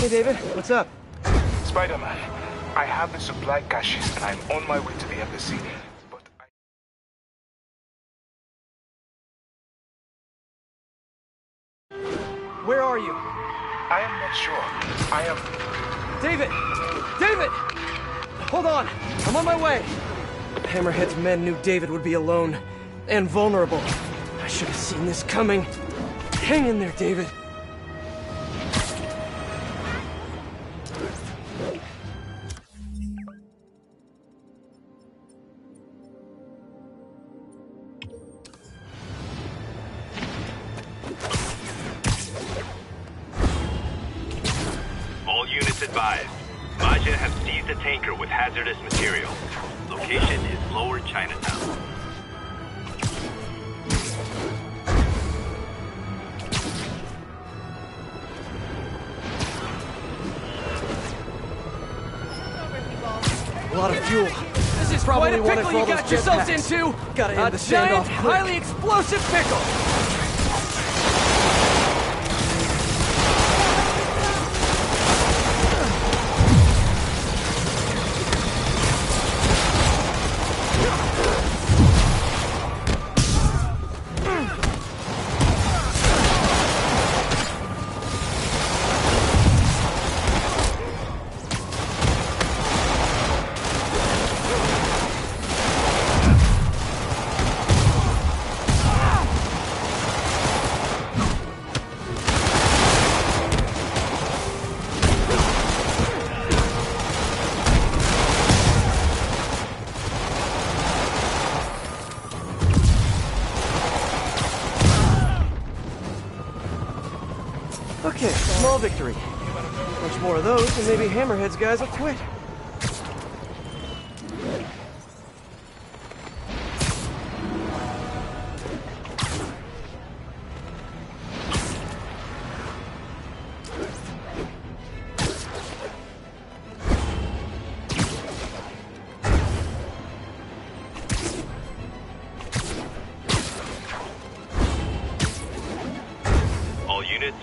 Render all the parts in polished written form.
Hey, David. What's up? Spider-Man, I have the supply caches and I'm on my way to the embassy. But Where are you? I am not sure. I am... David! David! Hold on. I'm on my way. Hammerhead's men knew David would be alone and vulnerable. I should have seen this coming. Hang in there, David. All units advised. Maja have seized a tanker with hazardous material. Location is Lower Chinatown. A lot of fuel. This is probably quite a pickle you got yourselves into. Gotta end the standoff quick. Highly explosive pickle. Okay, small victory. Bunch more of those, and maybe Hammerhead's guys will quit.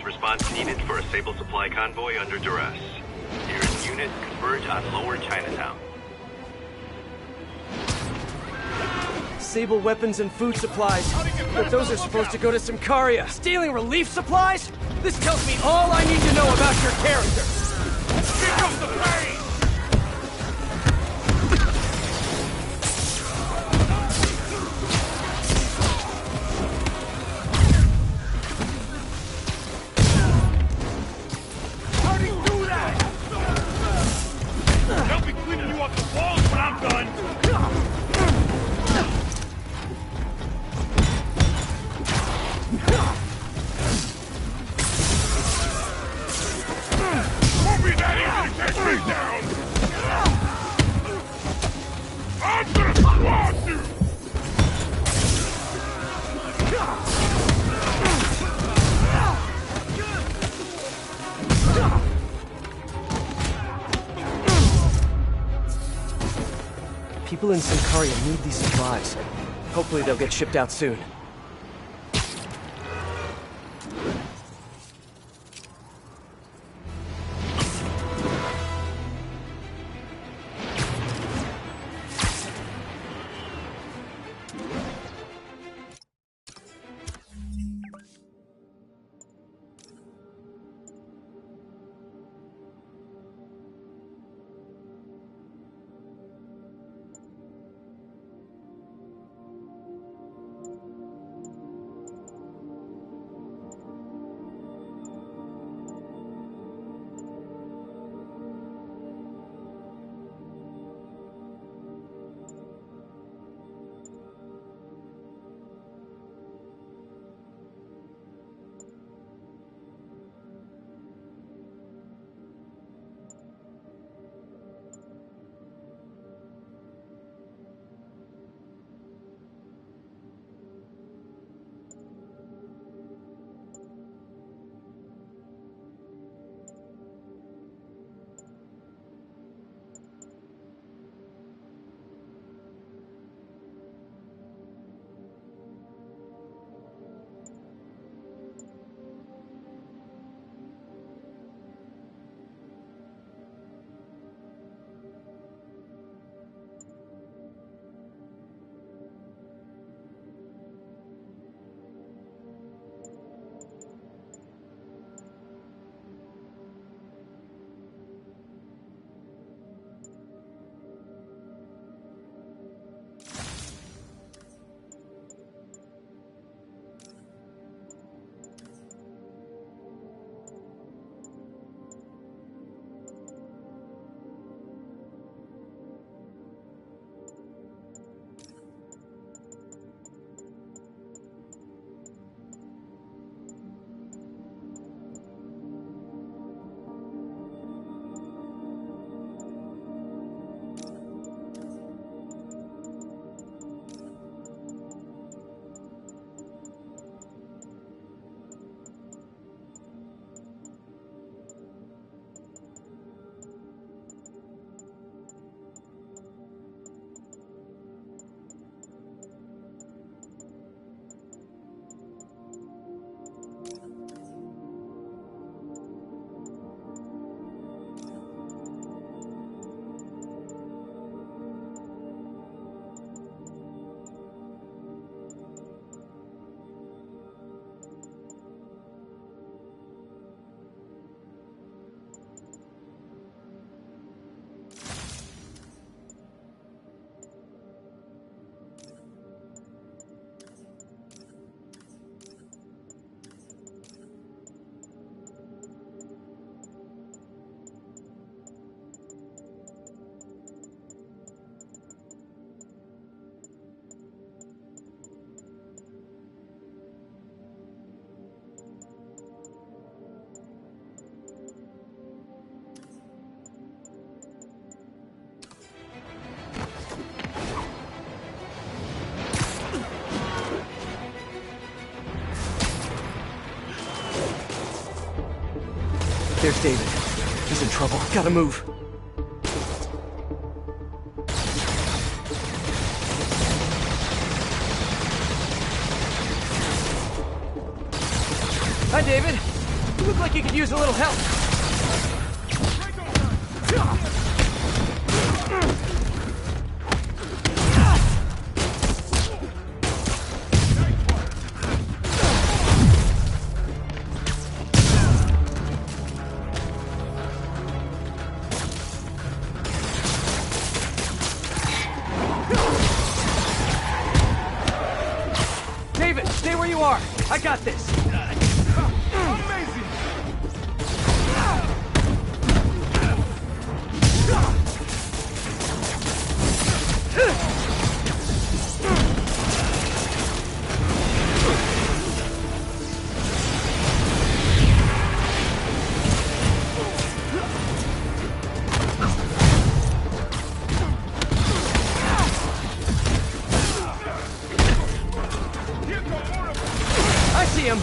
Response needed for a Sable supply convoy under duress. Nearest unit, converge on Lower Chinatown. Sable weapons and food supplies. But those are supposed to go to Symkaria. Stealing relief supplies? This tells me all I need to know about your character. Here comes the pain! People in Symkaria need these supplies. Hopefully they'll get shipped out soon. There's David. He's in trouble. Gotta move. Hi, David. You look like you could use a little help. David, stay where you are. I got this. I see him.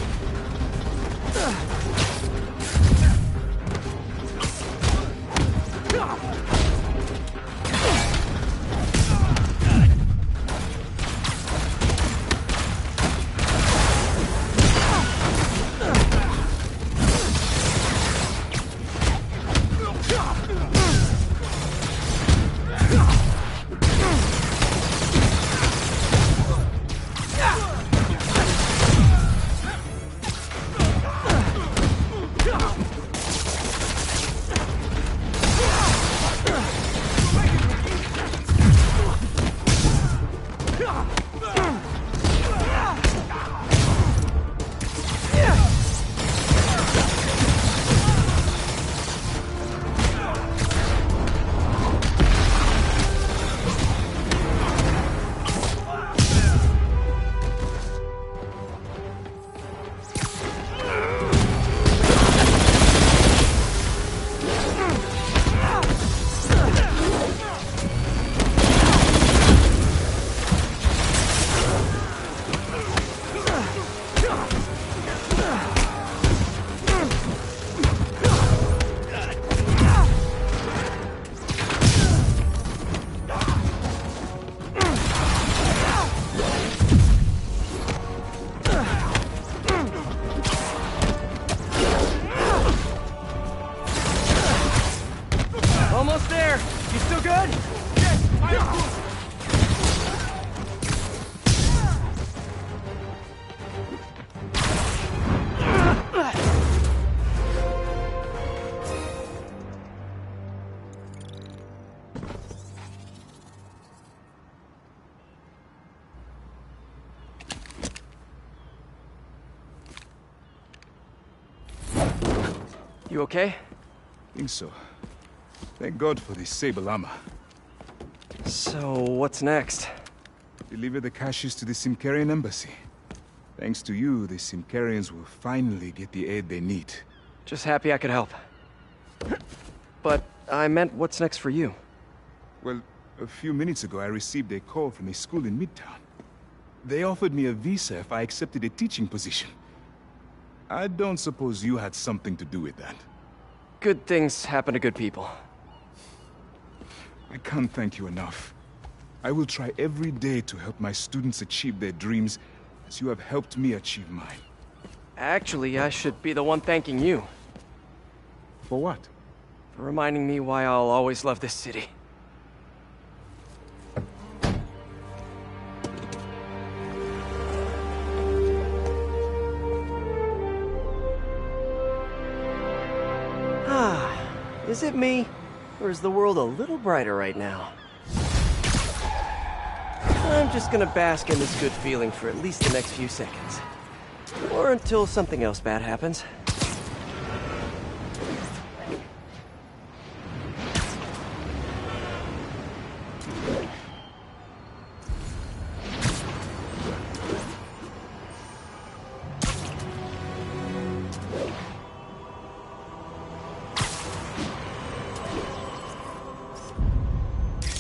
Almost there. You still good? You okay? Think so. Thank God for this sable armor. So, what's next? Deliver the caches to the Simkarian embassy. Thanks to you, the Simkarians will finally get the aid they need. Just happy I could help. But I meant what's next for you? Well, a few minutes ago I received a call from a school in Midtown. They offered me a visa if I accepted a teaching position. I don't suppose you had something to do with that. Good things happen to good people. I can't thank you enough. I will try every day to help my students achieve their dreams as you have helped me achieve mine. Actually, I should be the one thanking you. For what? For reminding me why I'll always love this city. Is it me? Or is the world a little brighter right now? I'm just gonna bask in this good feeling for at least the next few seconds. Or until something else bad happens.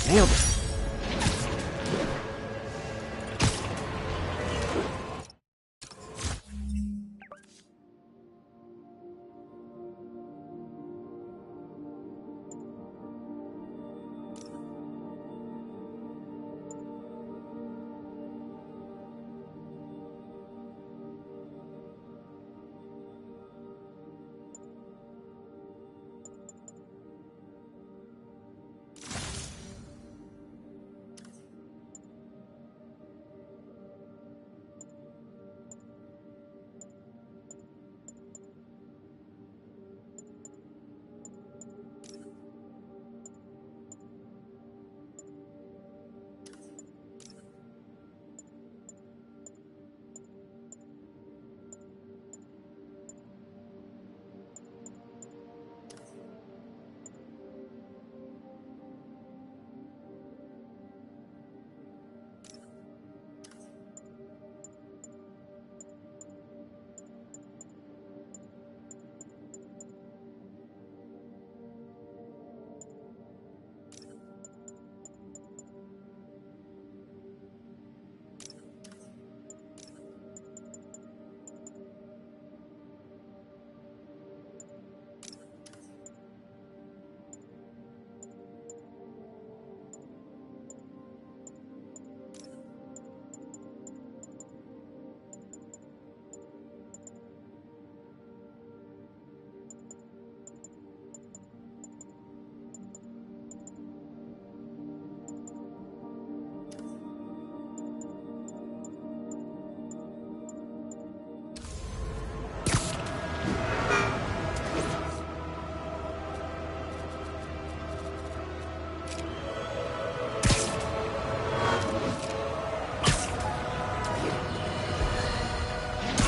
Nailed it.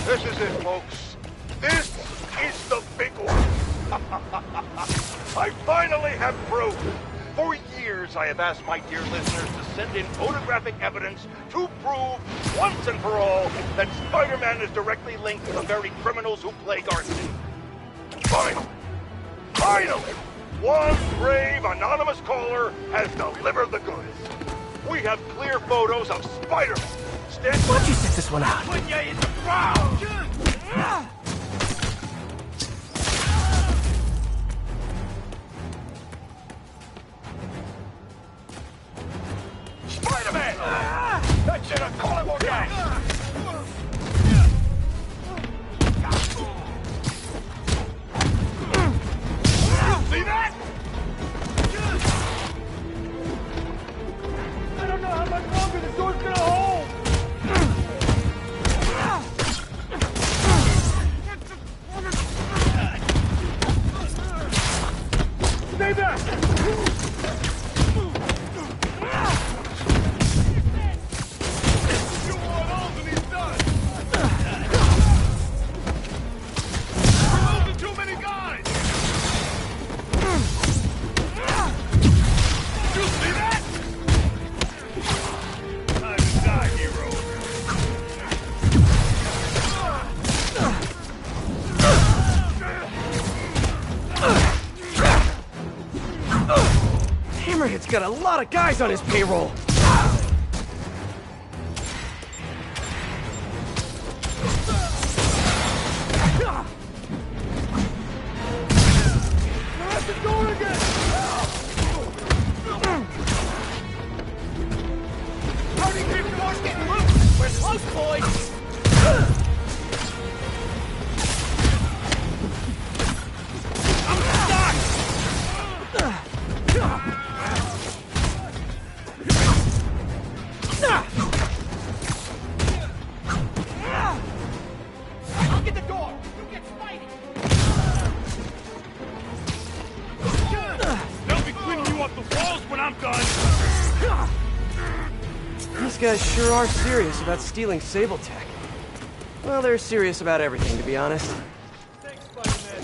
This is it, folks. This is the big one. I finally have proof. For years, I have asked my dear listeners to send in photographic evidence to prove, once and for all, that Spider-Man is directly linked to the very criminals who plague our city. Finally, one brave, anonymous caller has delivered the goods. We have clear photos of Spider-Man. Why don't you sit this one out? Put you in the ground! Spider-Man! That's it, call it more guys! See that? I don't know how much longer the door's gonna hold! Stay back! You want all and he's done! We're losing too many guys! You see that? Time to die, hero. Hammerhead's got a lot of guys on his payroll. At the door again! How do you keep the doors getting loose? We're close, boys! I'm stuck! I'll get the door! You get Spidey! They'll be cleaning you off the walls when I'm done! These guys sure are serious about stealing Sable Tech. Well, they're serious about everything, to be honest. Thanks, Spider-Man.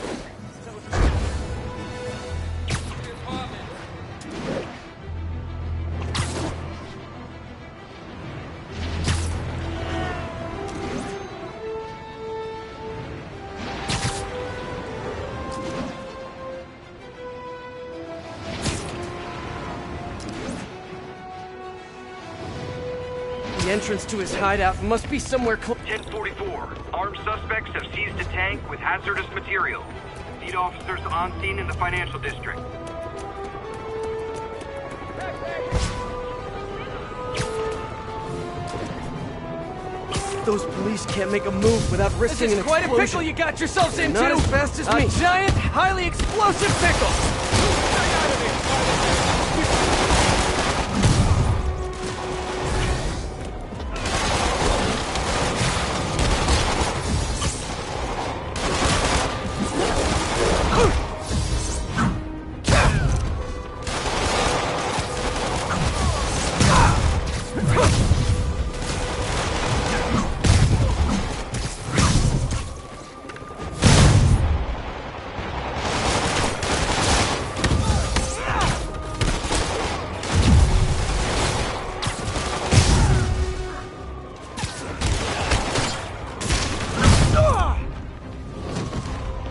The entrance to his hideout must be somewhere close. 1044. Armed suspects have seized a tank with hazardous material. Need officers on scene in the financial district. Those police can't make a move without risking an explosion. Quite a pickle you got yourselves into! Not as fast as a me. giant, highly explosive pickle!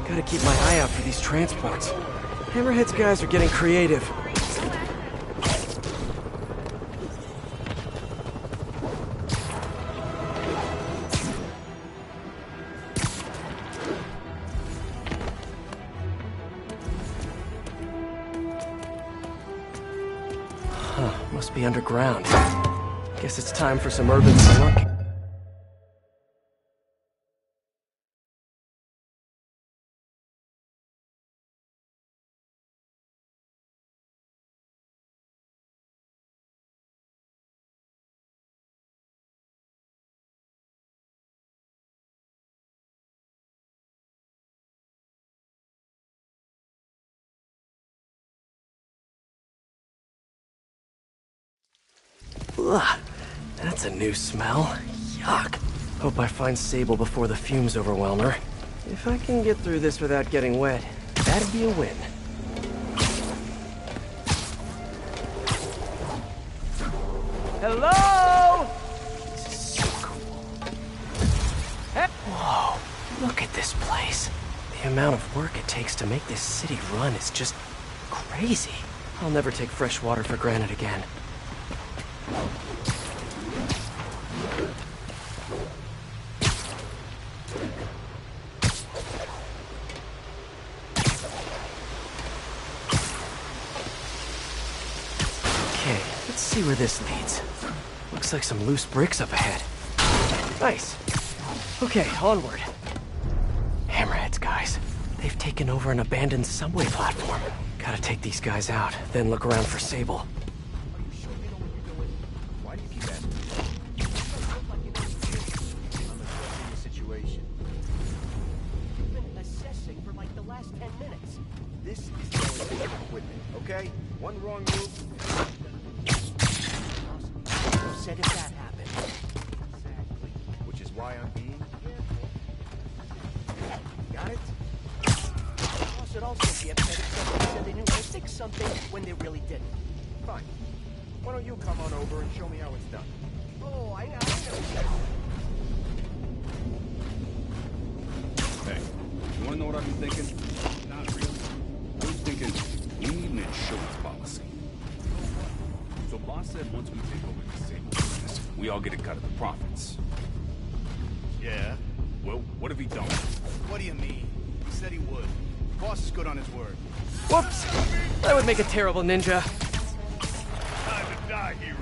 Gotta keep my eye out for these transports. Hammerhead's guys are getting creative. Huh, must be underground. Guess it's time for some urban spelunking. Ugh, that's a new smell. Yuck. Hope I find Sable before the fumes overwhelm her. If I can get through this without getting wet, that'd be a win. Hello? This is so cool. Whoa, look at this place. The amount of work it takes to make this city run is just crazy. I'll never take fresh water for granted again. Okay, let's see where this leads. Looks like some loose bricks up ahead. Nice. Okay, onward. Hammerheads, guys. They've taken over an abandoned subway platform. Gotta take these guys out, then look around for Sable. Why do you keep asking? I'm assessing the situation. You've been assessing for like the last 10 minutes. This is the equipment, okay? One wrong move. You said if that happened. Exactly. Which is why I'm being careful. Got it? Boss would also be upset if somebody said they knew how to fix something when they really didn't. Fine. Why don't you come on over and show me how it's done? Oh, I know. Hey, you wanna know what I've been thinking? Not really. I was thinking, we need an insurance policy. So boss said once we take over the Sable business, we all get a cut of the profits. Yeah? Well, what if he don't? What do you mean? He said he would. Boss is good on his word. Whoops! That would make a terrible ninja. Time to die, hero.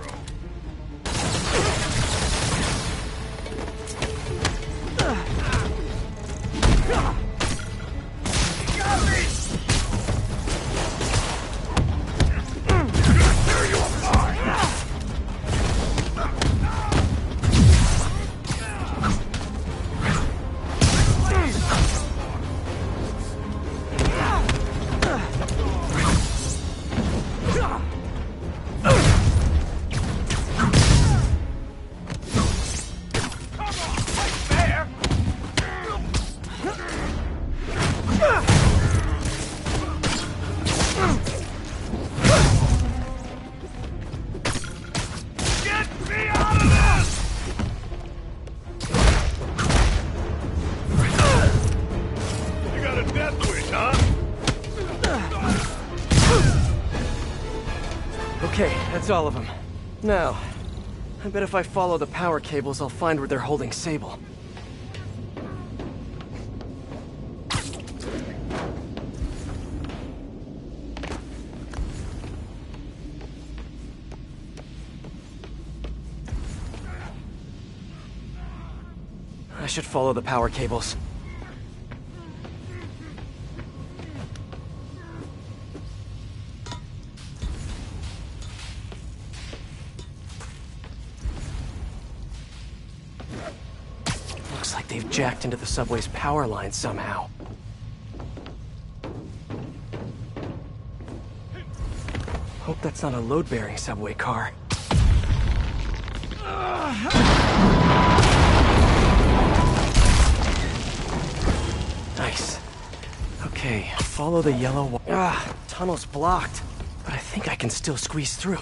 Okay, that's all of them. Now, I bet if I follow the power cables, I'll find where they're holding Sable. I should follow the power cables. Looks like they've jacked into the subway's power line somehow. Hope that's not a load-bearing subway car. Nice. Okay, follow the yellow tunnel's blocked, but I think I can still squeeze through.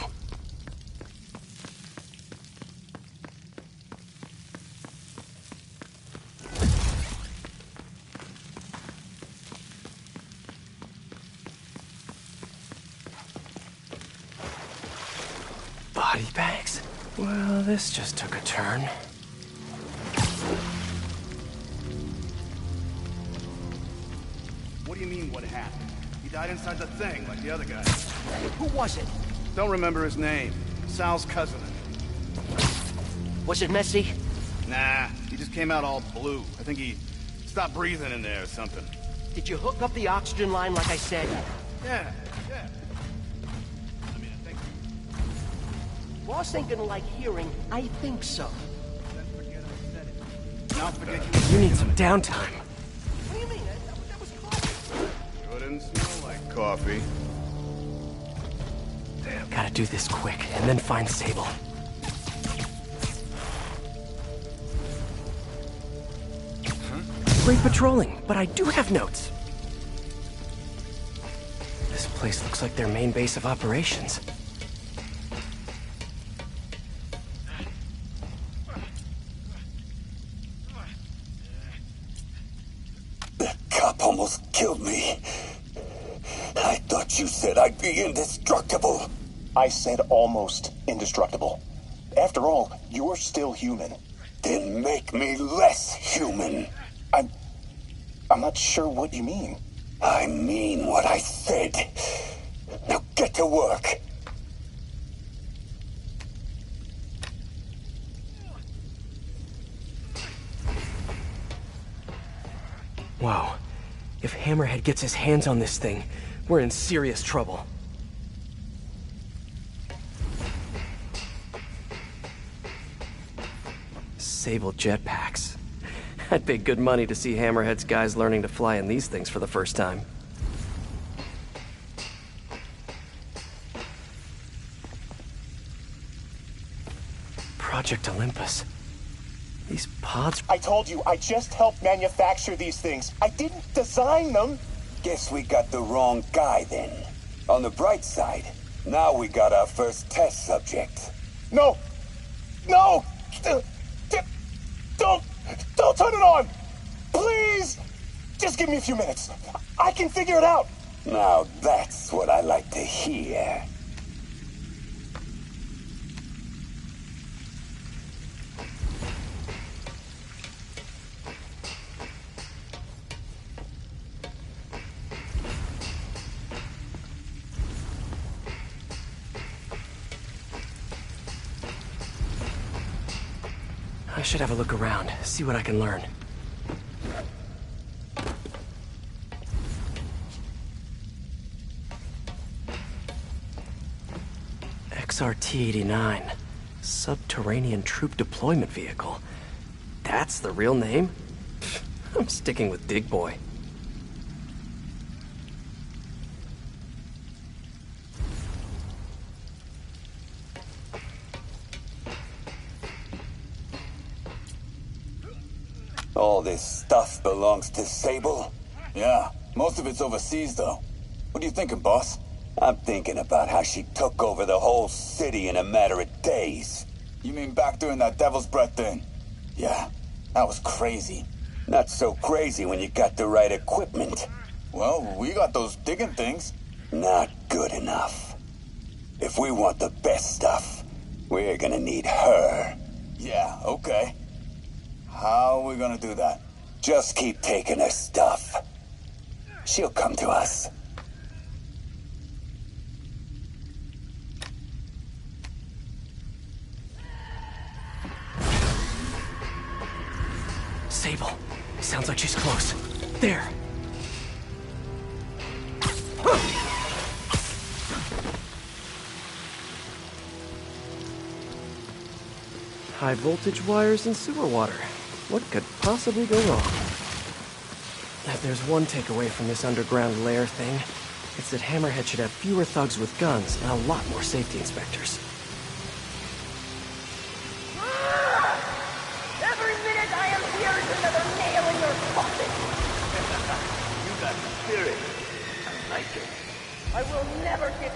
Body bags? Well, this just took a turn. What do you mean, what happened? He died inside the thing, like the other guy. Who was it? Don't remember his name. Sal's cousin. Was it messy? Nah, he just came out all blue. I think he stopped breathing in there or something. Did you hook up the oxygen line like I said? Yeah. I mean, I think... Boss ain't gonna like hearing, I think so. Then forget I said it. Now forget You need some downtime. What do you mean? That was coffee. Sure didn't smell like coffee. Gotta do this quick, and then find Sable. great patrolling, but I do have notes. This place looks like their main base of operations. That cop almost killed me. I thought you said I'd be indestructible. I said almost indestructible. After all, you're still human. Then make me less human. I'm not sure what you mean. I mean what I said. Now get to work. Wow. If Hammerhead gets his hands on this thing, we're in serious trouble. Sable jetpacks. I'd pay good money to see Hammerhead's guys learning to fly in these things for the first time. Project Olympus. These pods... I told you, I just helped manufacture these things. I didn't design them. Guess we got the wrong guy then. On the bright side, now we got our first test subject. No! No! Don't turn it on! Please! Just give me a few minutes. I can figure it out. Now that's what I like to hear. I should have a look around, see what I can learn. XRT-89. Subterranean Troop Deployment Vehicle. That's the real name? Pfft, I'm sticking with Dig Boy. All this stuff belongs to Sable? Yeah, most of it's overseas, though. What are you thinking, boss? I'm thinking about how she took over the whole city in a matter of days. You mean back during that Devil's Breath thing? Yeah, that was crazy. Not so crazy when you got the right equipment. Well, we got those digging things. Not good enough. If we want the best stuff, we're gonna need her. Yeah, okay. How are we gonna do that? Just keep taking her stuff. She'll come to us. Sable. Sounds like she's close. There. High voltage wires and sewer water. What could possibly go wrong? If there's one takeaway from this underground lair thing, it's that Hammerhead should have fewer thugs with guns and a lot more safety inspectors. Every minute I am here is another nail in your coffin. You got the spirit. I like it. I will never get...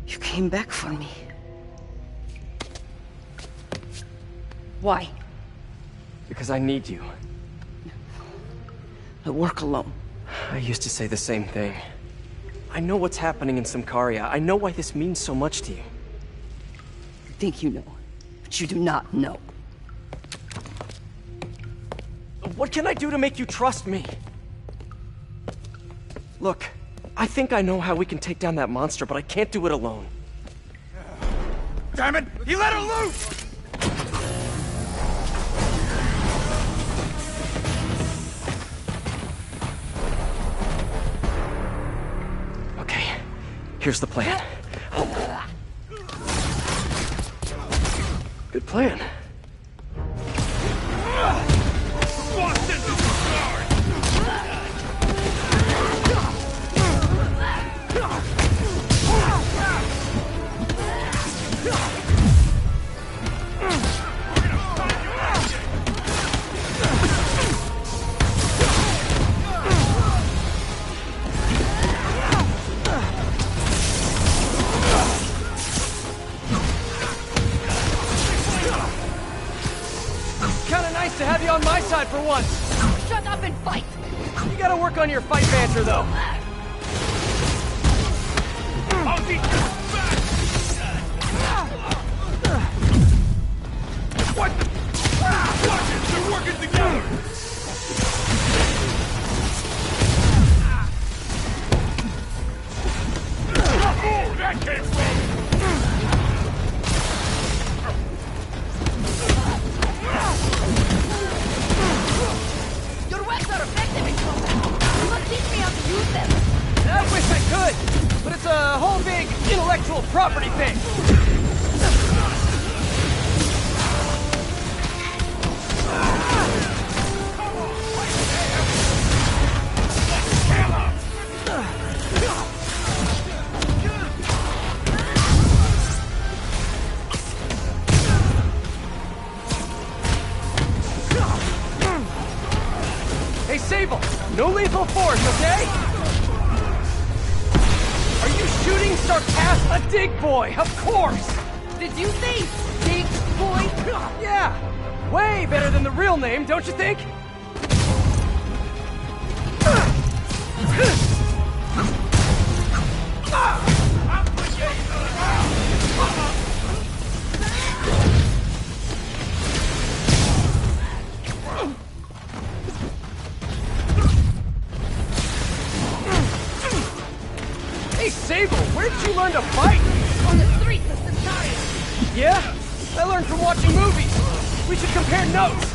You came back for me. Why? Because I need you. I work alone. I used to say the same thing. I know what's happening in Symkaria. I know why this means so much to you. You think you know, but you do not know. What can I do to make you trust me? Look, I think I know how we can take down that monster, but I can't do it alone. Damn it! He let her loose! Here's the plan. Good plan. To have you on my side for once. Shut up and fight. You gotta work on your fight banter, though. I'll teach you back. What? Watch it! They're working together. Oh, that came from. Your webs are effective in combat. You must teach me how to use them. I wish I could, but it's a whole big intellectual property thing. Hey, Sable, no lethal force, okay? Are you shooting sarcastic? A dig boy, of course! Did you say dig boy? Yeah! Way better than the real name, don't you think? Hey, Sable, where did you learn to fight? On the streets of Centauri. Yeah? I learned from watching movies. We should compare notes.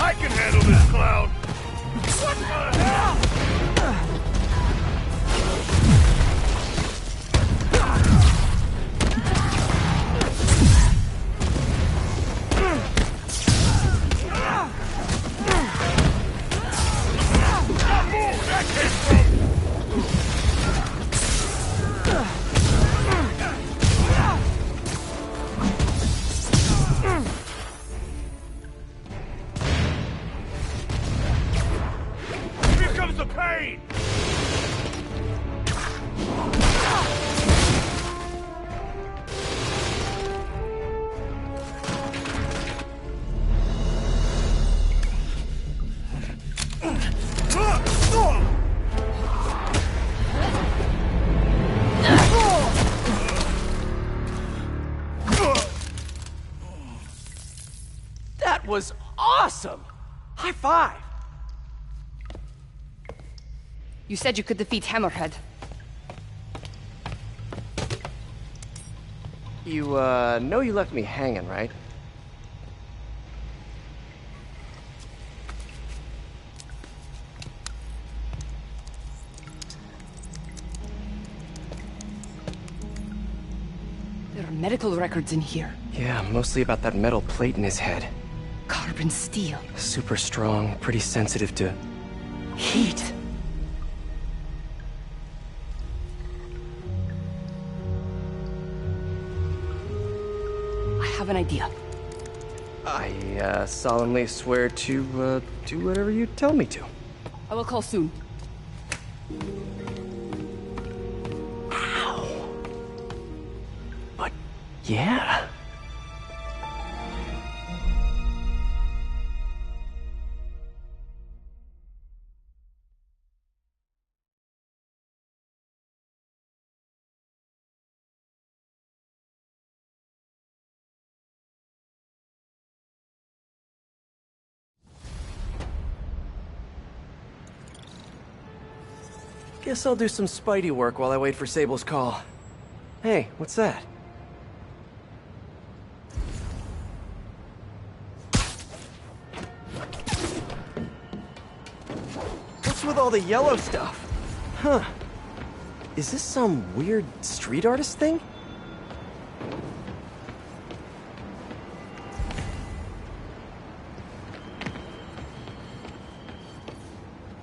I can handle this clown. What the hell? That came from. Here comes the pain! That was awesome! High five! You said you could defeat Hammerhead. You, know you left me hanging, right? There are medical records in here. Yeah, mostly about that metal plate in his head. Carbon steel. Super strong, pretty sensitive to... Heat. I have an idea. I, solemnly swear to, do whatever you tell me to. I will call soon. Ow! Yeah. Guess I'll do some Spidey work while I wait for Sable's call. Hey, what's that? What's with all the yellow stuff? Huh. Is this some weird street artist thing?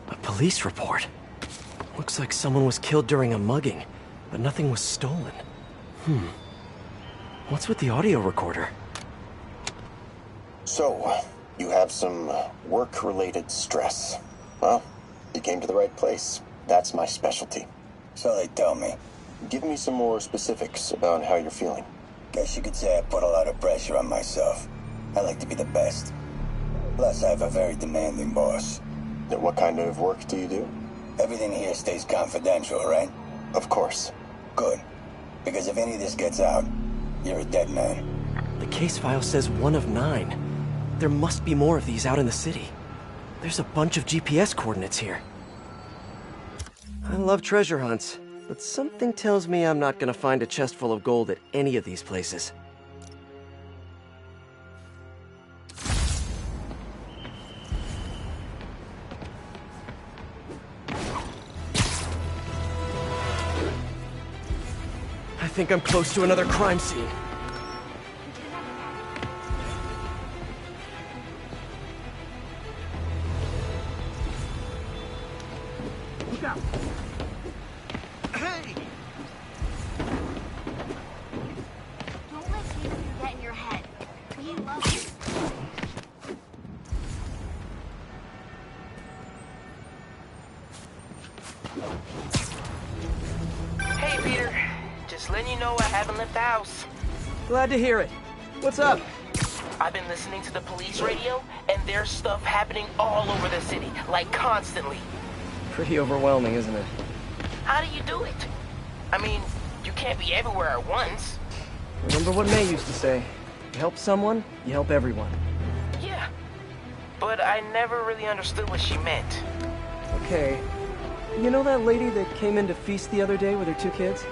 A police report. Looks like someone was killed during a mugging, but nothing was stolen. What's with the audio recorder? So, you have some work-related stress. Well, you came to the right place. That's my specialty. So they tell me. Give me some more specifics about how you're feeling. Guess you could say I put a lot of pressure on myself. I like to be the best. Plus, I have a very demanding boss. What kind of work do you do? Everything here stays confidential, right? Of course. Good. Because if any of this gets out, you're a dead man. The case file says 1 of 9. There must be more of these out in the city. There's a bunch of GPS coordinates here. I love treasure hunts, but something tells me I'm not gonna find a chest full of gold at any of these places. I think I'm close to another crime scene. Look out! Hey! Don't let David get in your head. We love you. Hey, Peter. Just letting you know I haven't left the house. Glad to hear it. What's up? I've been listening to the police radio, and there's stuff happening all over the city, like constantly. Pretty overwhelming, isn't it? How do you do it? I mean, you can't be everywhere at once. Remember what May used to say. You help someone, you help everyone. Yeah, but I never really understood what she meant. Okay. You know that lady that came in to feast the other day with her 2 kids?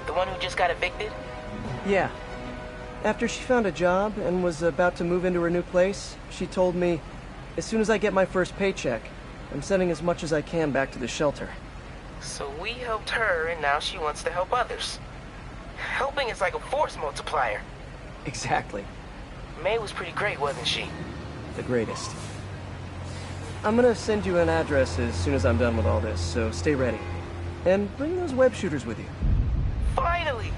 The one who just got evicted? Yeah. After she found a job and was about to move into her new place, she told me, as soon as I get my first paycheck, I'm sending as much as I can back to the shelter. So we helped her, and now she wants to help others. Helping is like a force multiplier. Exactly. May was pretty great, wasn't she? The greatest. I'm gonna send you an address as soon as I'm done with all this, so stay ready. And bring those web shooters with you. Finally!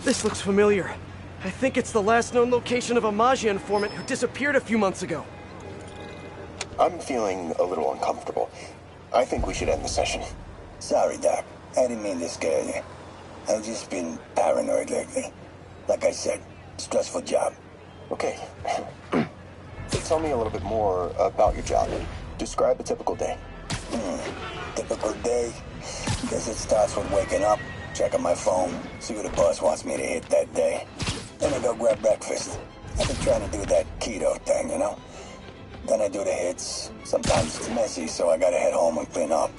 This looks familiar. I think it's the last known location of a Maggia informant who disappeared a few months ago. I'm feeling a little uncomfortable. I think we should end the session. Sorry, Doc. I didn't mean to scare you. I've just been paranoid lately. Like I said, stressful job. Okay. Tell me a little bit more about your job. Describe a typical day. Typical day? Guess it starts with waking up, checking my phone, see what the boss wants me to hit that day. Then I go grab breakfast. I've been trying to do that keto thing, you know? Then I do the hits. Sometimes it's messy, so I gotta head home and clean up.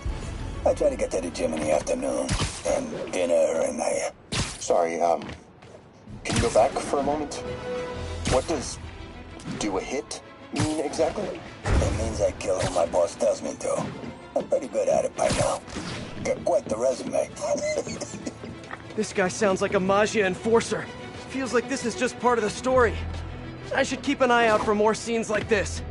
I try to get to the gym in the afternoon, and dinner, and I... Sorry, can you go back for a moment? What does do a hit mean exactly? It means I kill who my boss tells me to. I'm pretty good at it by now. Got quite the resume. This guy sounds like a Maggia enforcer. Feels like this is just part of the story. I should keep an eye out for more scenes like this.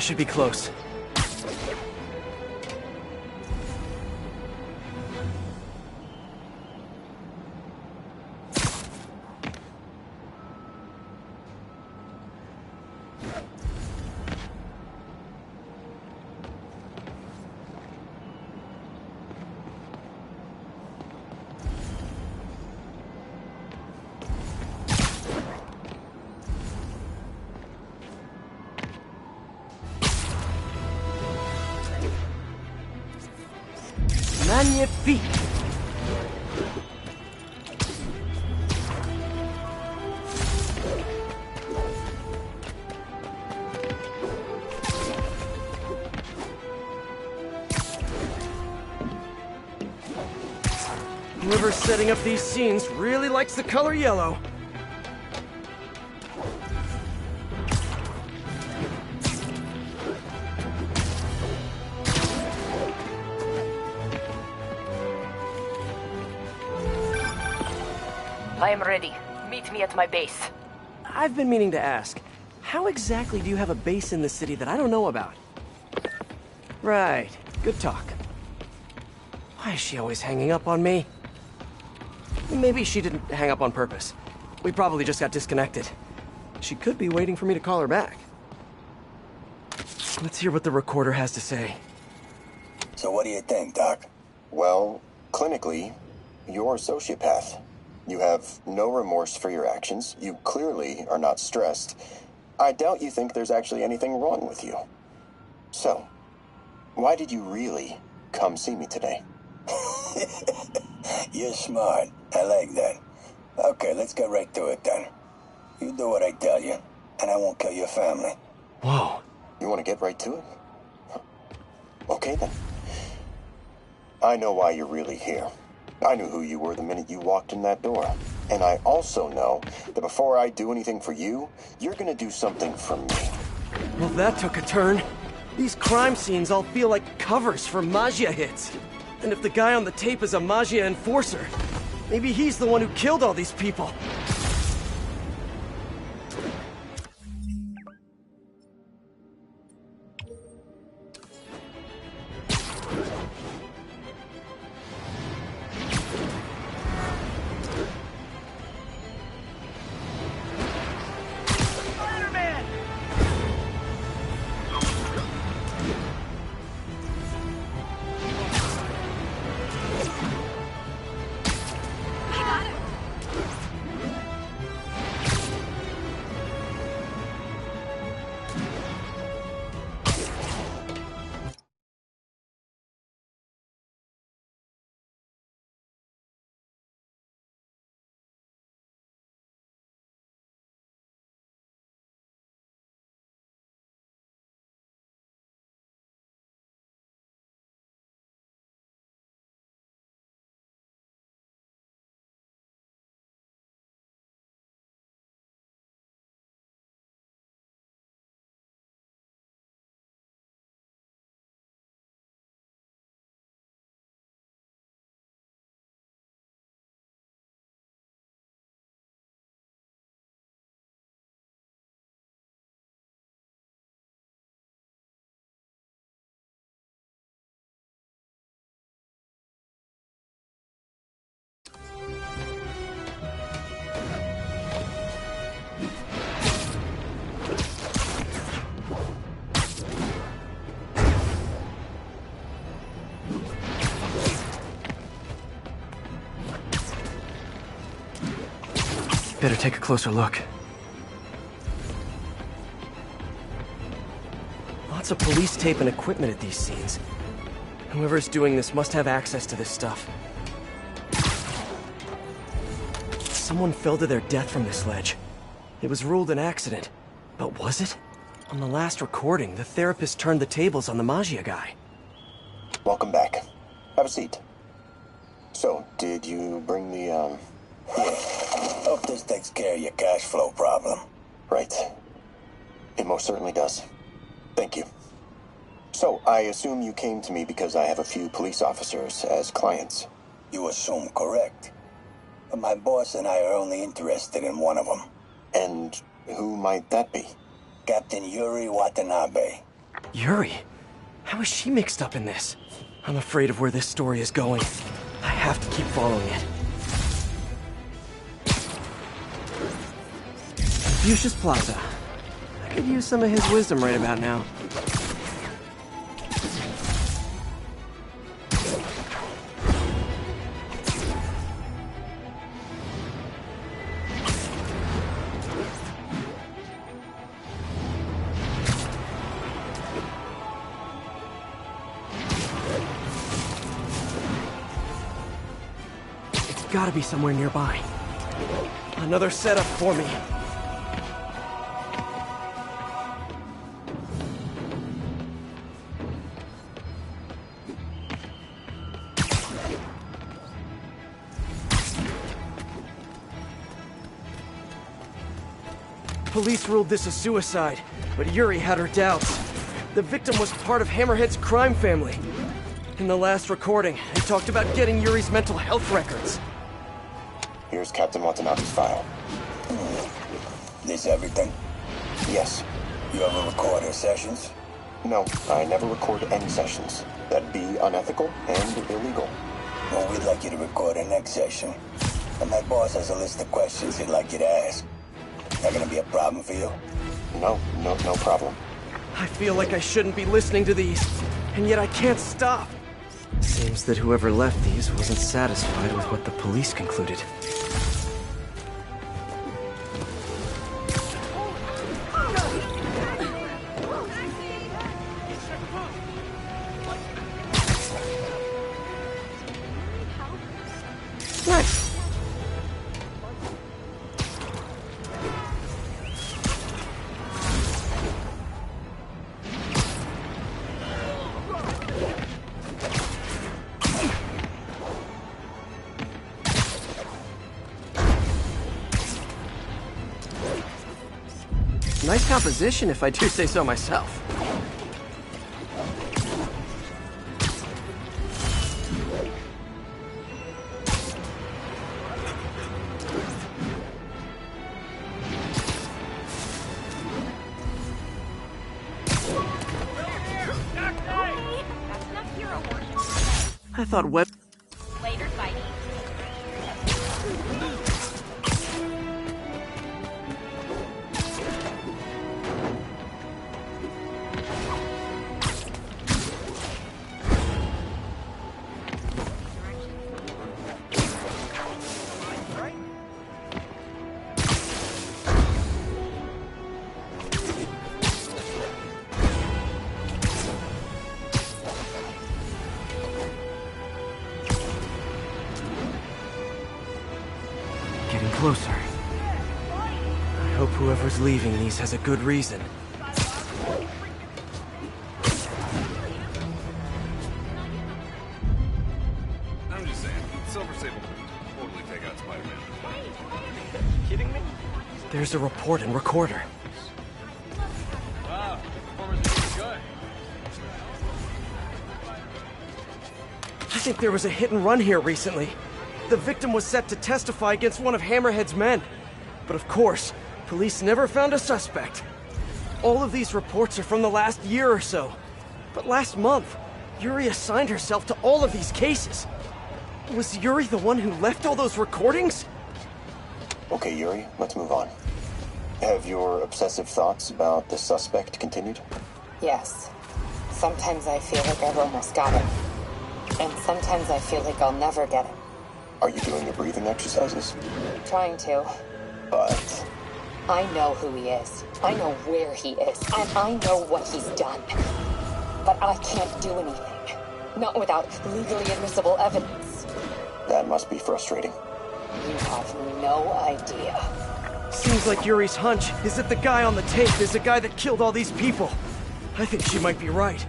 should be close. Magnifique! Whoever's setting up these scenes really likes the color yellow. I am ready. Meet me at my base. I've been meaning to ask, how exactly do you have a base in the city that I don't know about? Right. Good talk. Why is she always hanging up on me? Maybe she didn't hang up on purpose. We probably just got disconnected. She could be waiting for me to call her back. Let's hear what the recorder has to say. So what do you think, Doc? Well, clinically, you're a sociopath. You have no remorse for your actions. You clearly are not stressed. I doubt you think there's actually anything wrong with you. So, why did you really come see me today? You're smart. I like that. Okay, let's get right to it then. You do what I tell you, and I won't kill your family. Whoa. You want to get right to it? Okay then. I know why you're really here. I knew who you were the minute you walked in that door. And I also know that before I do anything for you, you're gonna do something for me. Well, that took a turn. These crime scenes all feel like covers for Magia hits. And if the guy on the tape is a Magia enforcer, maybe he's the one who killed all these people. Better take a closer look. Lots of police tape and equipment at these scenes. Whoever's doing this must have access to this stuff. Someone fell to their death from this ledge. It was ruled an accident. But was it? On the last recording, the therapist turned the tables on the Magia guy. Welcome back. Have a seat. So, did you bring the, Yeah. Hope this takes care of your cash flow problem. Right. It most certainly does. Thank you. So, I assume you came to me because I have a few police officers as clients. You assume correct. But my boss and I are only interested in one of them. And who might that be? Captain Yuri Watanabe. Yuri? How is she mixed up in this? I'm afraid of where this story is going. I have to keep following it. Fuchsia's Plaza. I could use some of his wisdom right about now. It's gotta be somewhere nearby. Another setup for me. Police ruled this a suicide, but Yuri had her doubts. The victim was part of Hammerhead's crime family. In the last recording, they talked about getting Yuri's mental health records. Here's Captain Watanabe's file. This everything? Yes. You ever record her sessions? No, I never record any sessions. That'd be unethical and illegal. Well, we'd like you to record her next session. And my boss has a list of questions he'd like you to ask. That gonna be a problem for you? No problem. I feel like I shouldn't be listening to these, and yet I can't stop. Seems that whoever left these wasn't satisfied with what the police concluded. Nice. Nice composition, if I do say so myself. I thought web... Later, Spidey. Getting closer. I hope whoever's leaving these has a good reason. I'm just saying, Silver Sable could totally take out Spider-Man. Kidding me? There's a report and recorder. Wow, performance is good. I think there was a hit and run here recently. The victim was set to testify against one of Hammerhead's men. But of course, police never found a suspect. All of these reports are from the last year or so. But last month, Yuri assigned herself to all of these cases. Was Yuri the one who left all those recordings? Okay, Yuri, let's move on. Have your obsessive thoughts about the suspect continued? Yes. Sometimes I feel like I've almost got him. And sometimes I feel like I'll never get him. Are you doing your breathing exercises? Trying to. But... I know who he is. I know where he is. And I know what he's done. But I can't do anything. Not without legally admissible evidence. That must be frustrating. You have no idea. Seems like Yuri's hunch is that the guy on the tape is the guy that killed all these people. I think she might be right.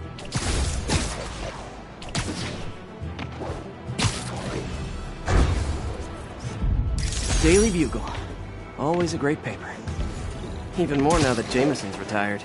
Daily Bugle. Always a great paper. Even more now that Jameson's retired.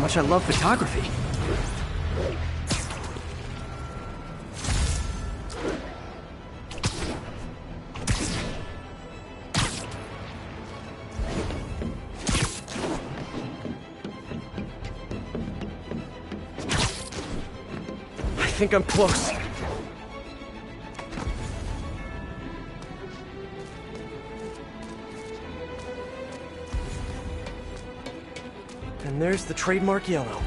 much I love photography. I think I'm close. And there's the trademark yellow.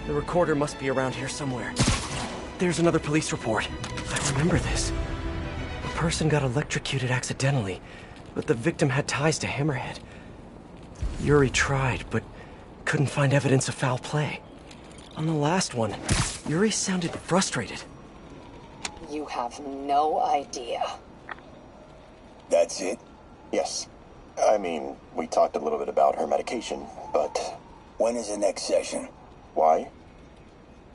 The recorder must be around here somewhere. There's another police report. I remember this. A person got electrocuted accidentally, but the victim had ties to Hammerhead. Yuri tried, but couldn't find evidence of foul play. On the last one, Yuri sounded frustrated. You have no idea. That's it? Yes. I mean, we talked a little bit about her medication, but... When is the next session? Why?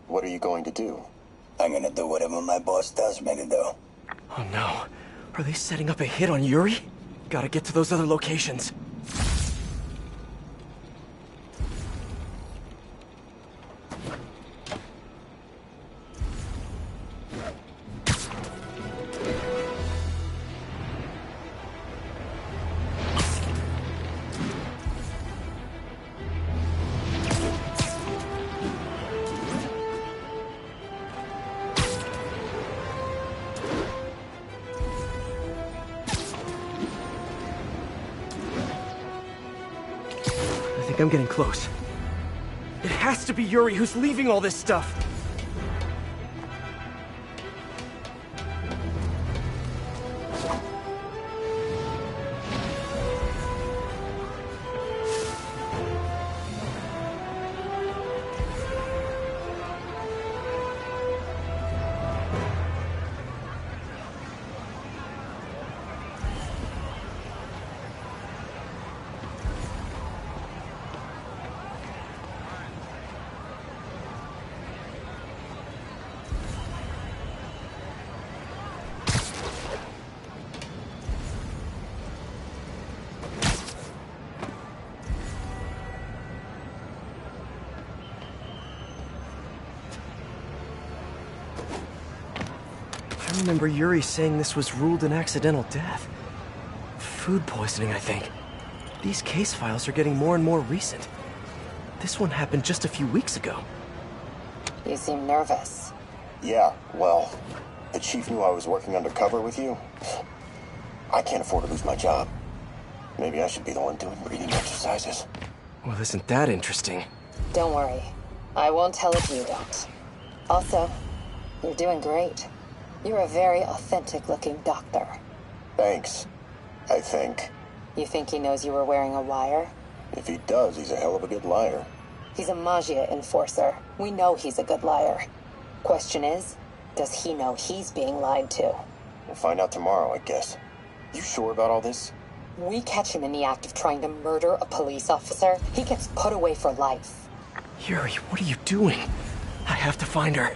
What are you going to do? I'm gonna do whatever my boss tells me to do. Oh no. Are they setting up a hit on Yuri? Gotta get to those other locations. I think I'm getting close. It has to be Yuri who's leaving all this stuff. I remember Yuri saying this was ruled an accidental death. Food poisoning, I think. These case files are getting more and more recent. This one happened just a few weeks ago. You seem nervous. Yeah, well, the chief knew I was working undercover with you. I can't afford to lose my job. Maybe I should be the one doing breathing exercises. Well, isn't that interesting? Don't worry. I won't tell if you don't. Also, you're doing great. You're a very authentic-looking doctor. Thanks. I think. You think he knows you were wearing a wire? If he does, he's a hell of a good liar. He's a Magia enforcer. We know he's a good liar. Question is, does he know he's being lied to? We'll find out tomorrow, I guess. You sure about all this? We catch him in the act of trying to murder a police officer, he gets put away for life. Yuri, what are you doing? I have to find her.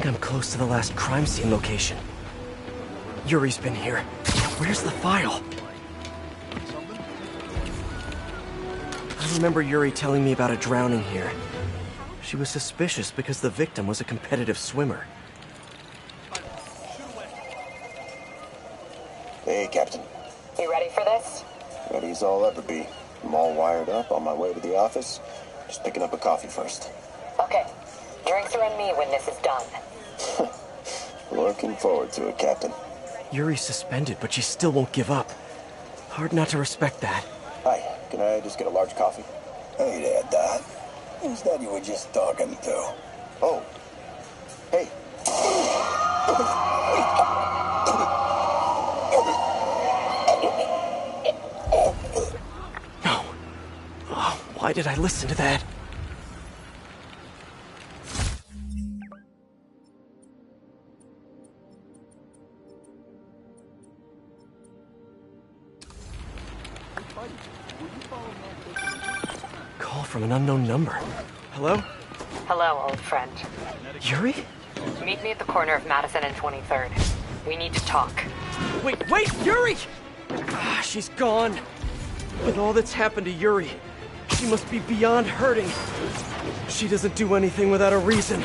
think I'm close to the last crime scene location. Yuri's been here. Where's the file? I remember Yuri telling me about a drowning here. She was suspicious because the victim was a competitive swimmer. Hey, Captain. You ready for this? Ready as I'll ever be. I'm all wired up, on my way to the office. Just picking up a coffee first. Okay. Drinks are on me when this is done. Looking forward to it, Captain. Yuri's suspended, but she still won't give up. Hard not to respect that. Hi, can I just get a large coffee? Hey there, Dot. Who's that you were just talking to? Oh. Hey. No. Oh, why did I listen to that? Call from an unknown number. Hello? Hello, old friend. Yuri? Meet me at the corner of Madison and 23rd. We need to talk. Wait, Yuri! Ah, she's gone. With all that's happened to Yuri, she must be beyond hurting. She doesn't do anything without a reason.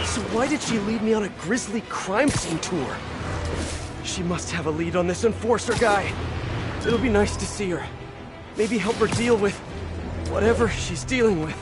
So why did she lead me on a grisly crime scene tour? She must have a lead on this enforcer guy. It'll be nice to see her. Maybe help her deal with whatever she's dealing with.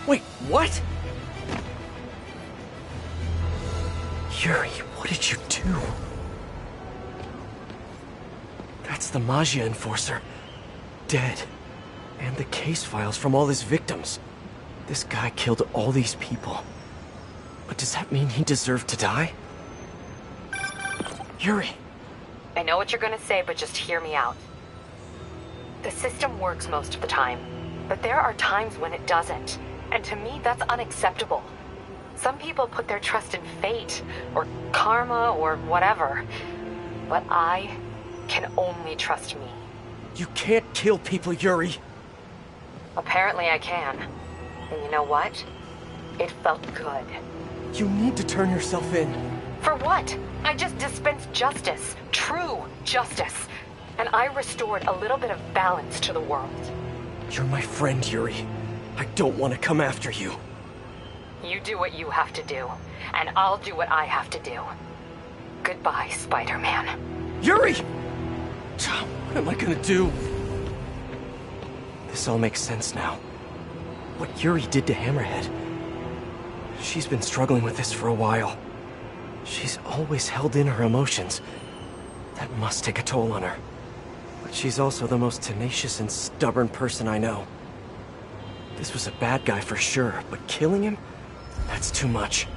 Wait, what? Yuri, what did you do? That's the Magia enforcer. Dead. And the case files from all his victims. This guy killed all these people. But does that mean he deserved to die? Yuri! I know what you're gonna say, but just hear me out. The system works most of the time, but there are times when it doesn't. And to me, that's unacceptable. Some people put their trust in fate, or karma, or whatever. But I can only trust me. You can't kill people, Yuri! Apparently I can. And you know what? It felt good. You need to turn yourself in. For what? I just dispensed justice. True justice. And I restored a little bit of balance to the world. You're my friend, Yuri. I don't want to come after you. You do what you have to do, and I'll do what I have to do. Goodbye, Spider-Man. Yuri! What am I gonna do? This all makes sense now. What Yuri did to Hammerhead. She's been struggling with this for a while. She's always held in her emotions. That must take a toll on her. But she's also the most tenacious and stubborn person I know. This was a bad guy for sure, but killing him? That's too much.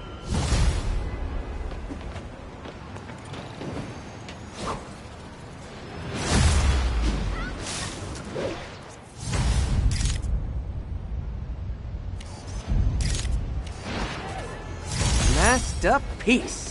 Masterpiece.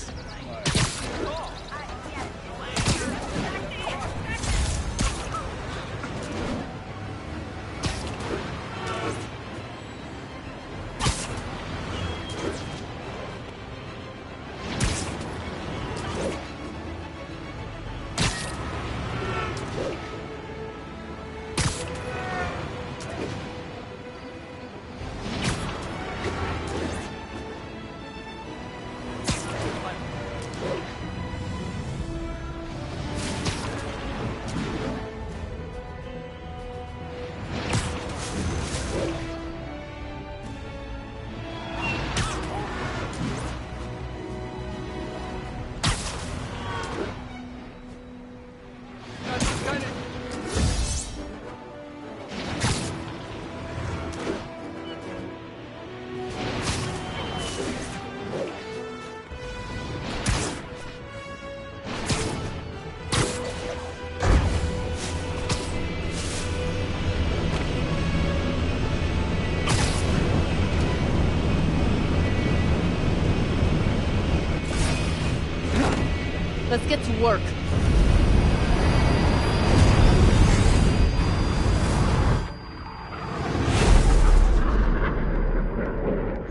Let's get to work.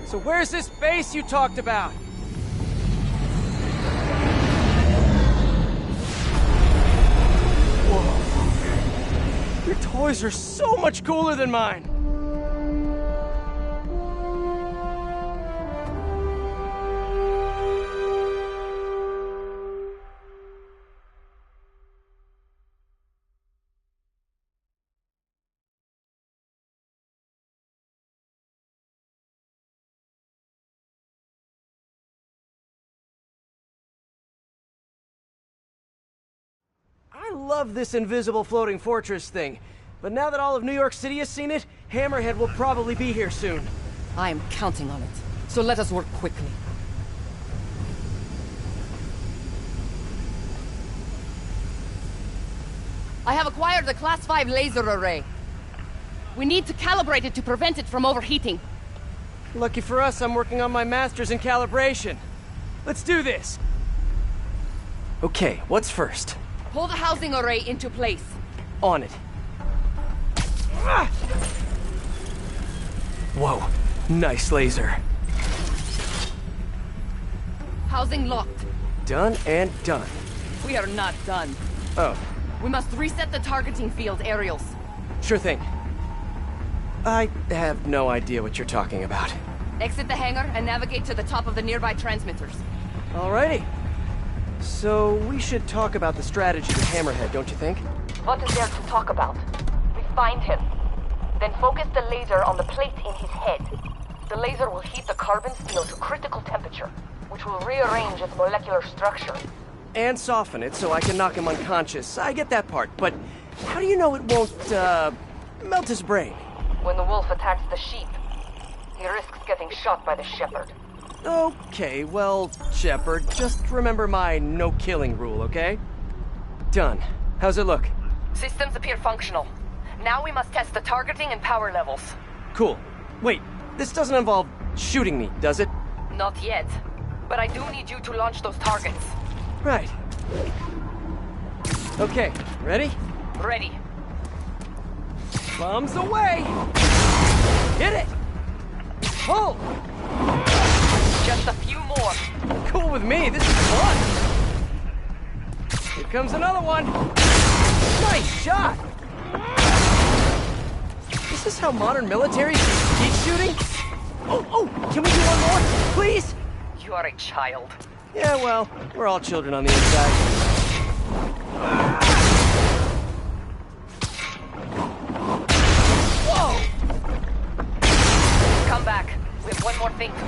So where's this base you talked about? Whoa. Your toys are so much cooler than mine. I love this invisible floating fortress thing, but now that all of New York City has seen it, Hammerhead will probably be here soon. I am counting on it, so let us work quickly. I have acquired a Class 5 laser array. We need to calibrate it to prevent it from overheating. Lucky for us, I'm working on my master's in calibration. Let's do this! Okay, what's first? Pull the housing array into place. On it. Ah! Whoa, nice laser. Housing locked. Done and done. We are not done. Oh. We must reset the targeting field aerials. Sure thing. I have no idea what you're talking about. Exit the hangar and navigate to the top of the nearby transmitters. Alrighty. So, we should talk about the strategy with Hammerhead, don't you think? What is there to talk about? We find him. Then focus the laser on the plate in his head. The laser will heat the carbon steel to critical temperature, which will rearrange its molecular structure. And soften it so I can knock him unconscious. I get that part, but how do you know it won't, melt his brain? When the wolf attacks the sheep, he risks getting shot by the shepherd. Okay, well, Shepard, just remember my no-killing rule, okay? Done. How's it look? Systems appear functional. Now we must test the targeting and power levels. Cool. Wait, this doesn't involve shooting me, does it? Not yet. But I do need you to launch those targets. Right. Okay, ready? Ready. Bombs away! Hit it! Pull! Just a few more. Cool with me, this is fun! Here comes another one! Nice shot! Is this how modern militaries keep shooting? Oh, can we do one more, please? You are a child. Yeah, well, we're all children on the inside. Whoa! Come back. We have one more thing to do.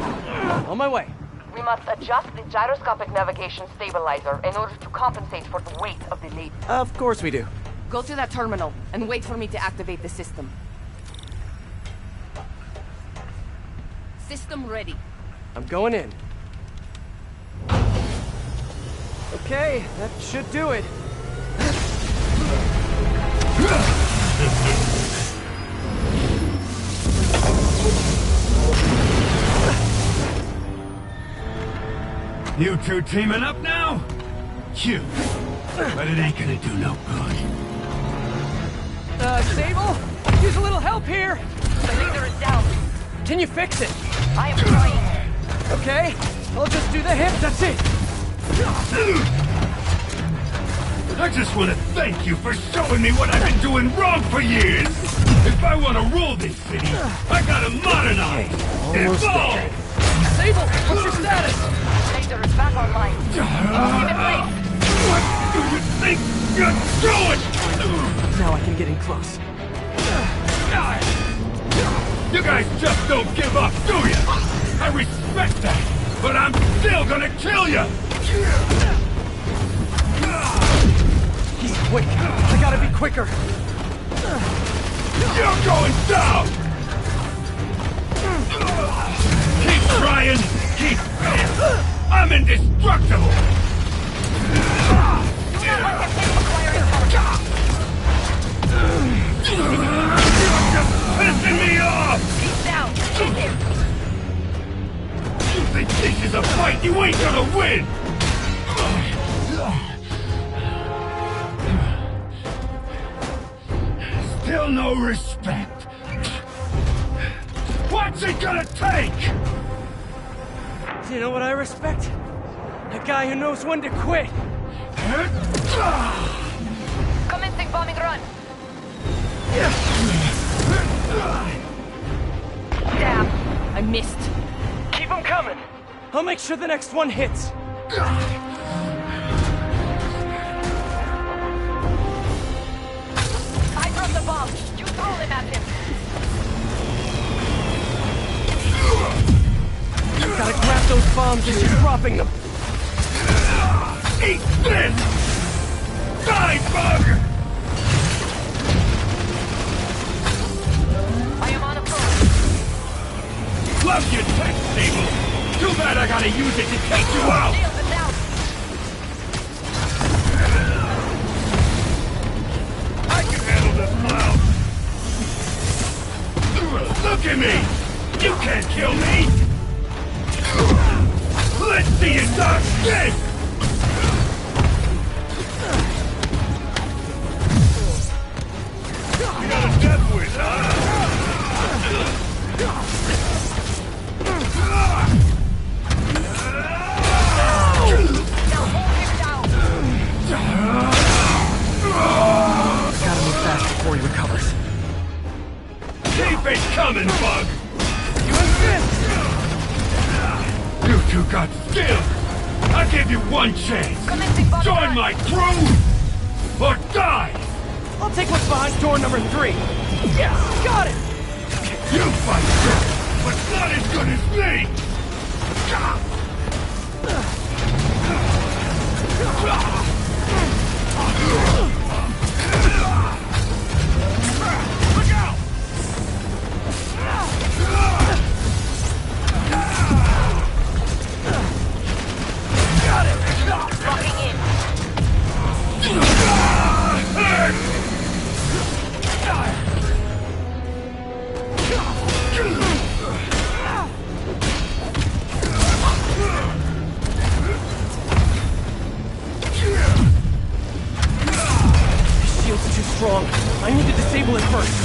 On my way. We must adjust the gyroscopic navigation stabilizer in order to compensate for the weight of the laser. Of course we do. Go to that terminal and wait for me to activate the system. System ready. I'm going in. Okay, that should do it. You two teaming up now? Cute. But it ain't gonna do no good. Sable? Use a little help here! The laser is down. Can you fix it? I am trying. Okay, I'll just do the hip, that's it! I just want to thank you for showing me what I've been doing wrong for years! If I want to rule this city, I gotta modernize! Evolve! Sable, what's your status? Laser is back online. What do you think you're doing? Now I can get in close. You guys just don't give up, do you? I respect that, but I'm still gonna kill you! He's quick. I gotta be quicker. You're going down! Keep trying, keep failing. I'm indestructible! You're just pissing me off! He's down. Hit him. You think this is a fight you ain't gonna win? Show no respect. What's it gonna take? You know what I respect? A guy who knows when to quit. Commencing bombing run. Damn, I missed. Keep them coming. I'll make sure the next one hits. I dropped the bomb. You throw them at him. Gotta grab those bombs as you're dropping them. Eat this! Die, bug! I am on a phone. Love your tech, Sable! Too bad I gotta use it to take you out! Shield is out. I can handle this clown! Look at me! You can't kill me! Let's see you start this! You got a death wish, huh? Gotta move fast before he recovers. Keep it coming, Bug! You insist! You two got skill! I give you one chance! Join my crew! Or die! I'll take what's behind door number 3. Yeah, got it! You fight good, but not as good as me! Look out! Got it! Locking in. This shield's too strong. I need to disable it first.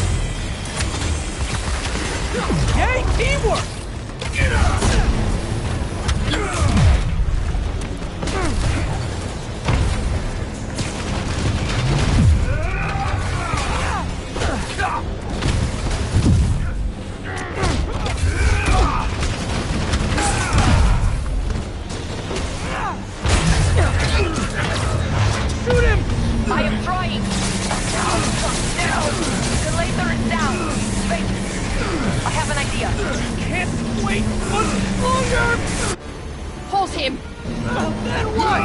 Yay, teamwork! Shoot him! I am trying. Down. The laser is down. Wait. I have an idea. Can't wait much longer! Hold him. Then what?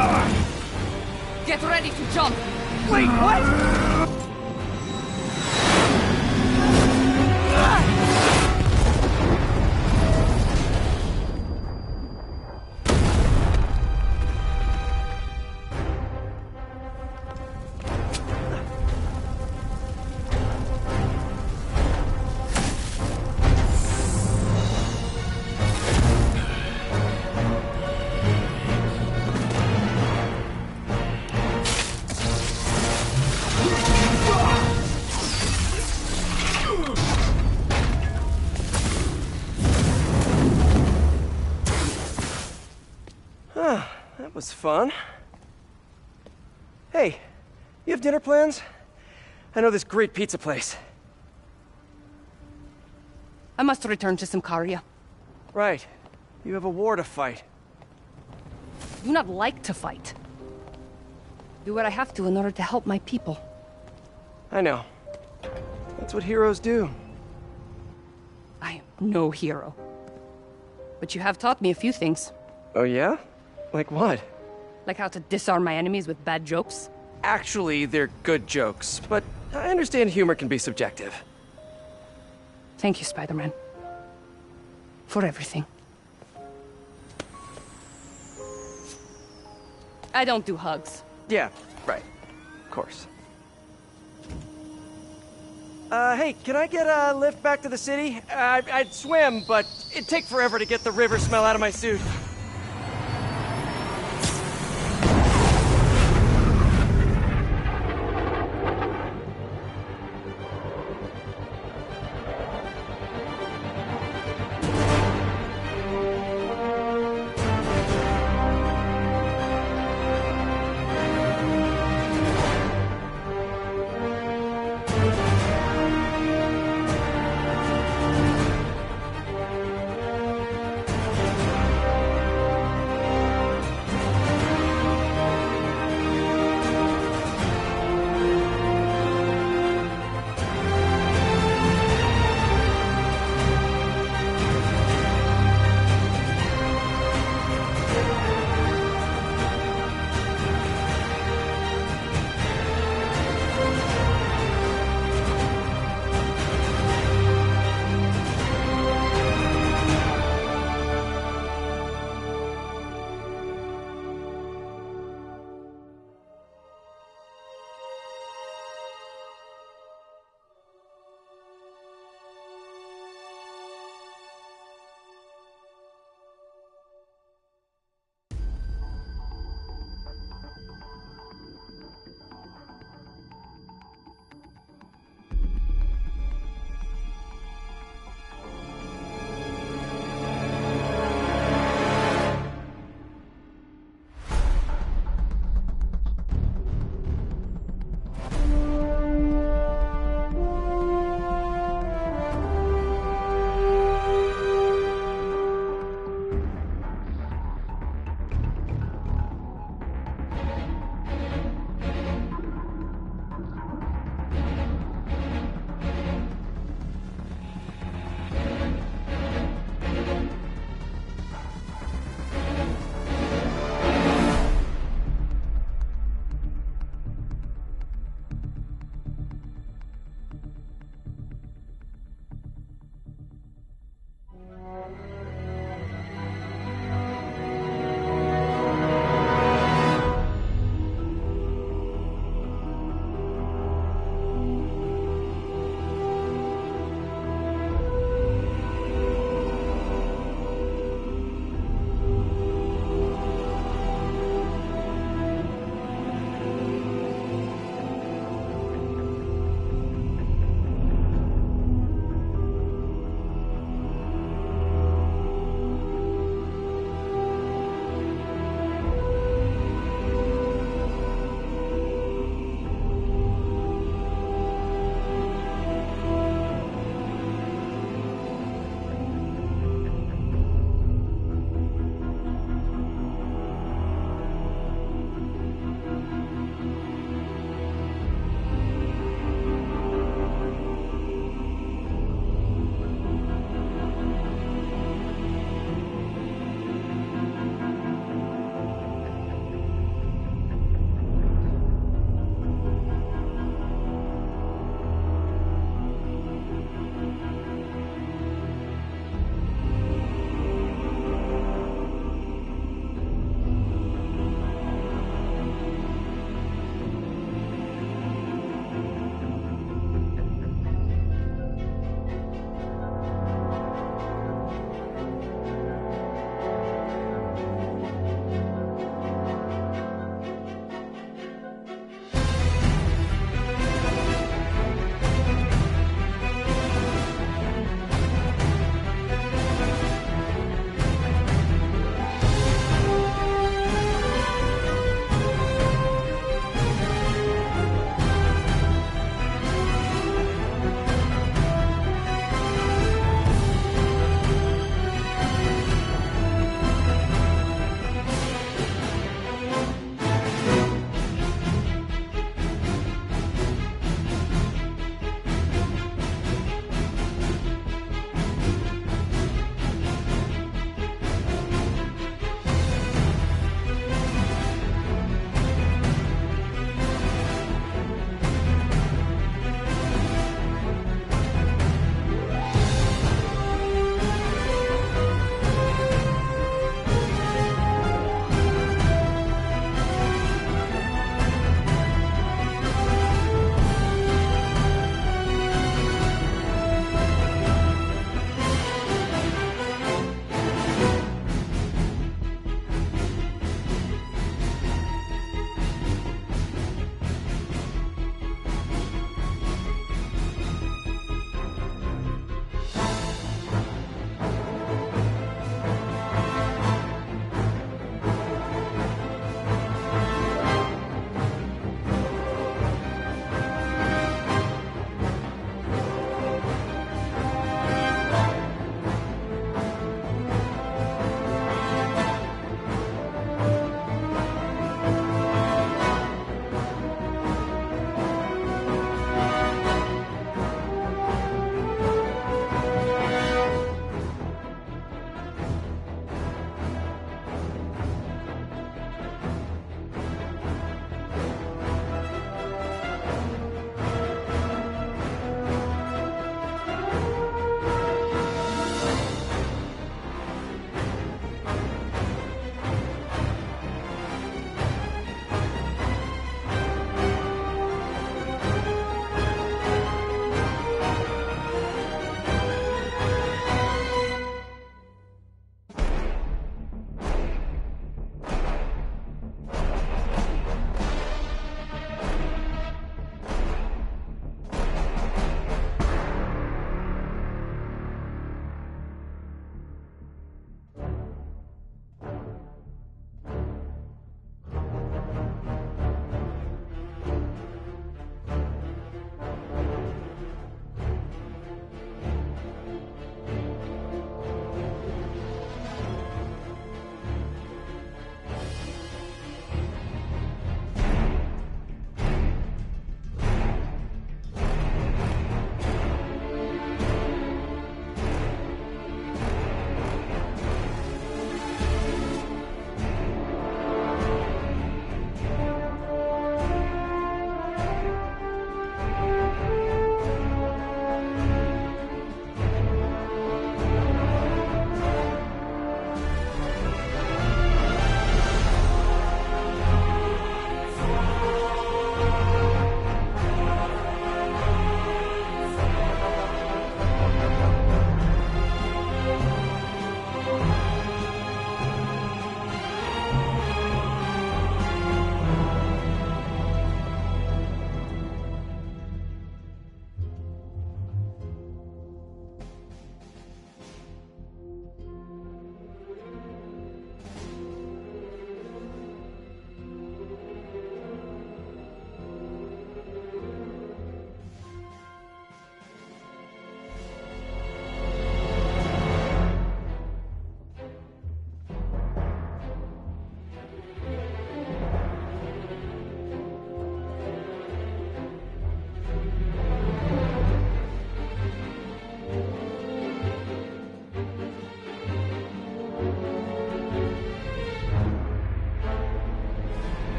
Get ready to jump. Wait, what? That was fun. Hey, you have dinner plans? I know this great pizza place. I must return to Simcaria. Right. You have a war to fight. I do not like to fight. Do what I have to in order to help my people. I know. That's what heroes do. I am no hero. But you have taught me a few things. Oh yeah? Like what? Like how to disarm my enemies with bad jokes. Actually, they're good jokes, but I understand humor can be subjective. Thank you, Spider-Man. For everything. I don't do hugs. Yeah, right. Of course. Hey, can I get a lift back to the city? I'd swim, but it'd take forever to get the river smell out of my suit.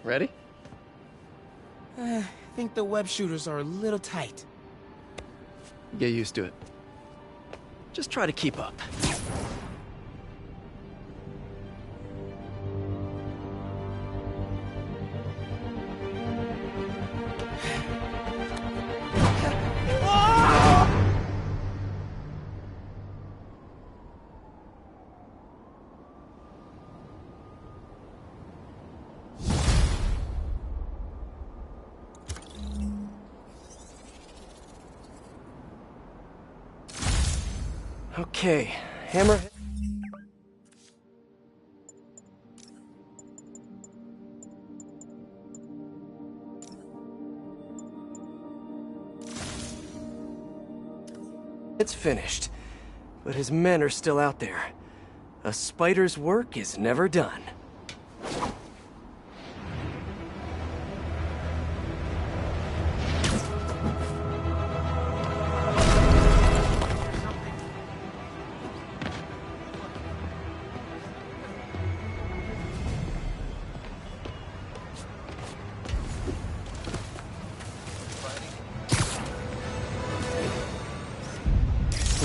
Ready? I think the web shooters are a little tight. Get used to it. Just try to keep up. Okay, hammer. It's finished, but his men are still out there. A spider's work is never done.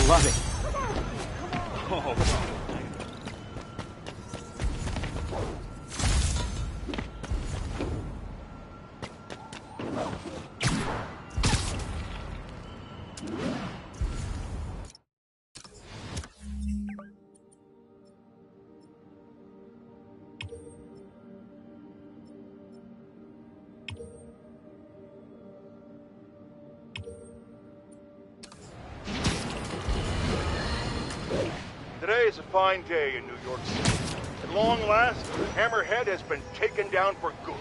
Love it. Today is a fine day in New York City. At long last, Hammerhead has been taken down for good.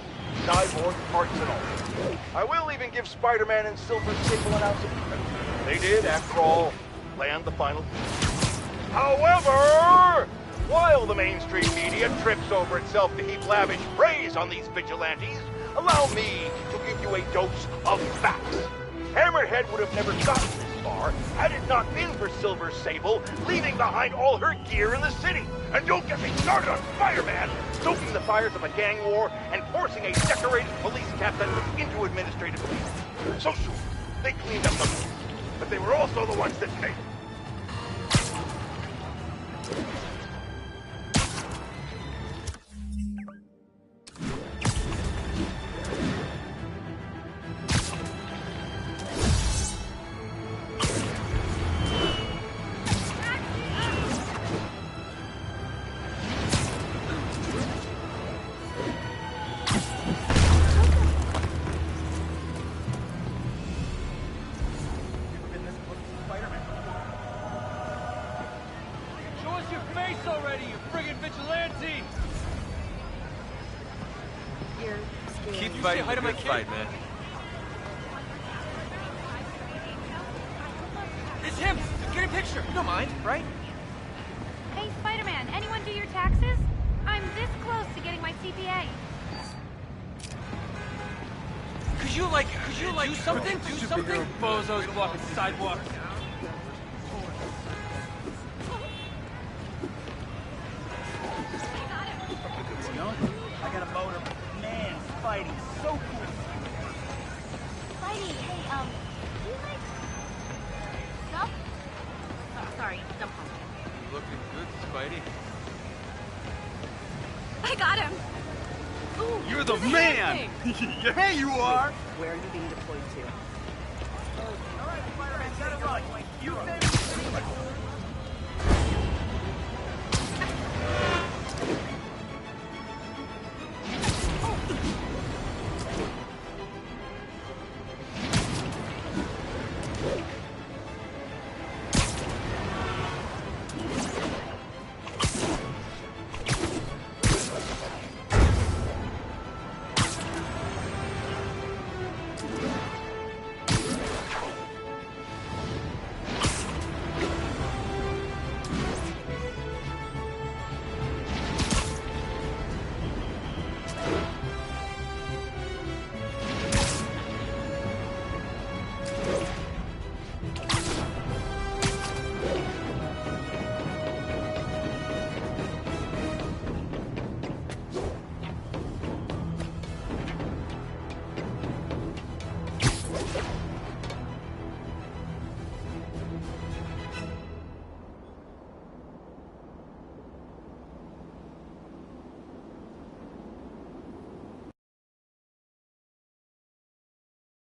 Cyborg parts and all. I will even give Spider-Man and Silver Sable an ounce of credit. They did, after all, land the final. However, while the mainstream media trips over itself to heap lavish praise on these vigilantes, allow me to give you a dose of facts. Hammerhead would have never gotten this far had it not been for Silver Sable leaving behind all her gear in the city. And don't get me started on Spider-Man, stoking the fires of a gang war and forcing a decorated police captain into administrative leave. So sure, they cleaned up the mess, but they were also the ones that made it. Keep fighting the good fight, man. It's him! Get a picture! You don't mind, right? Hey, Spider-Man, anyone do your taxes? I'm this close to getting my CPA. Could you do something? Do something? Bozos walking sidewalks. I got a motor. Man, Spidey's so cool. Spidey, hey, do you like stuff? Oh, sorry, dumb comment. Looking good, Spidey. I got him. Ooh, you're the man! Yeah, you are! Where are you being deployed to? All right, Spider-Man, get it right. You